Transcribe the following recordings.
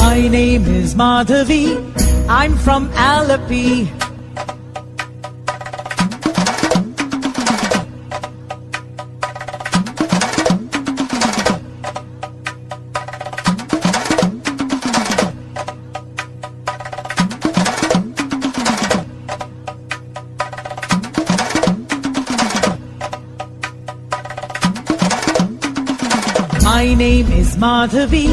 My name is Madhavi. I'm from Alleppey. My name is Madhavi.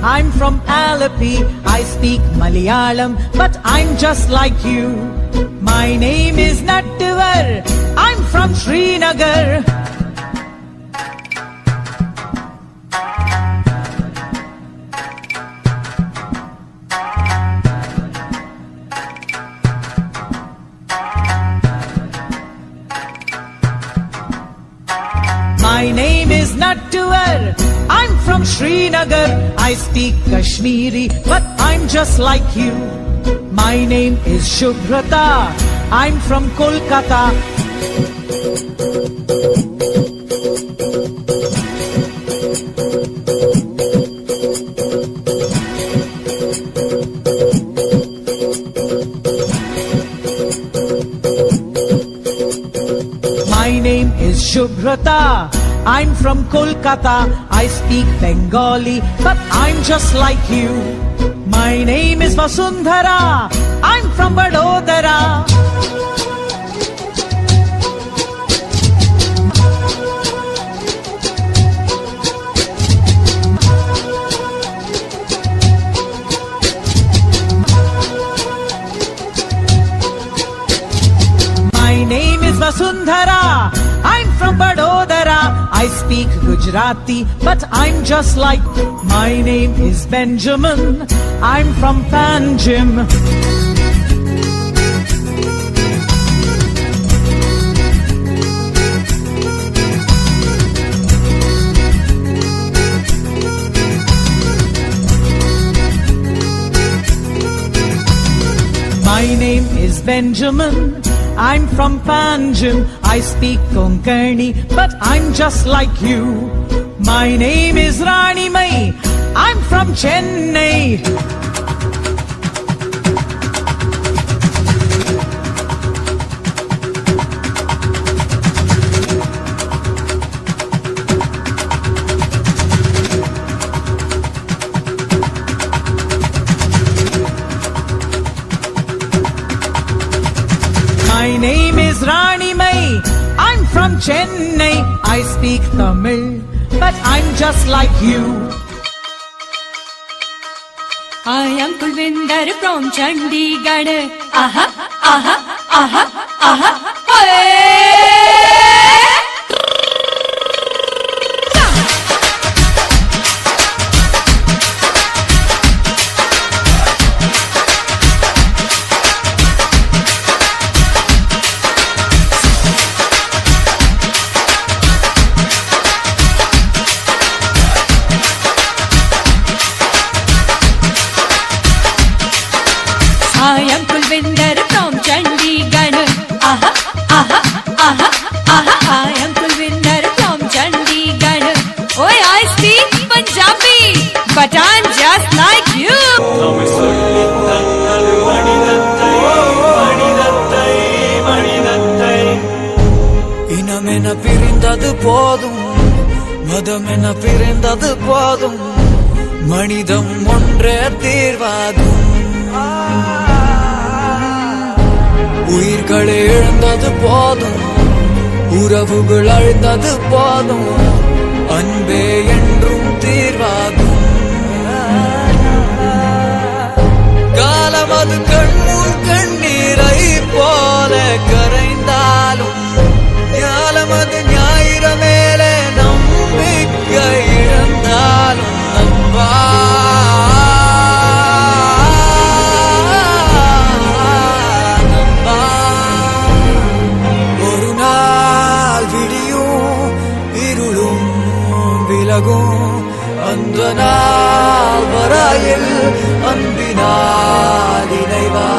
I'm from Alleppey. I speak Malayalam, but I'm just like you. My name is Nattivar. I'm from Srinagar. My name is Nattivar. I'm from Srinagar. I speak Kashmiri, but I'm just like you. My name is Shubhrata. I'm from Kolkata. My name is Shubhrata. I'm from Kolkata. I speak Bengali, but I'm just like you. My name is Vasundhara. I'm from Vadodara. My name is Vasundhara. I'm from Vadodara. I speak Gujarati, but I'm just like. My name is Benjamin. I'm from Panjim. My name is Benjamin. I'm from Panjim. I speak Konkani, but I'm just like you. My name is Rani Mai. I'm from Chennai. My name is Rani Mai. I'm from Chennai. I speak Tamil, but I'm just like you. I am Kulvinder from Chandigarh. Aha, aha, aha, aha. I am Kulvinder from Chandigarh. Aha, aha, aha, aha. I am Kulvinder from Chandigarh. Oh, I speak Punjabi, but I'm just like you. இனமென பிரிந்தது போதும், மதமென பிரிந்தது போதும், மனிதம் ஒன்றே தீர்வாகும். உயிர்களை இழந்தது போதும், உறவுகள் அழிந்தது போதும், அன்பே என்றும் தீர்வாகும். காலம் அது கண்முன் கண்ணீரை போல கரைந்தாலும், ஞாலம் அது ஞாயிறு மேலே நம்பிக்கை இழந்தாலும் நண்பா, ஒரு நாள் விடியும் இருளும் விலகும், அந்த நாள் வரையில் அன்பினால் இணைவா.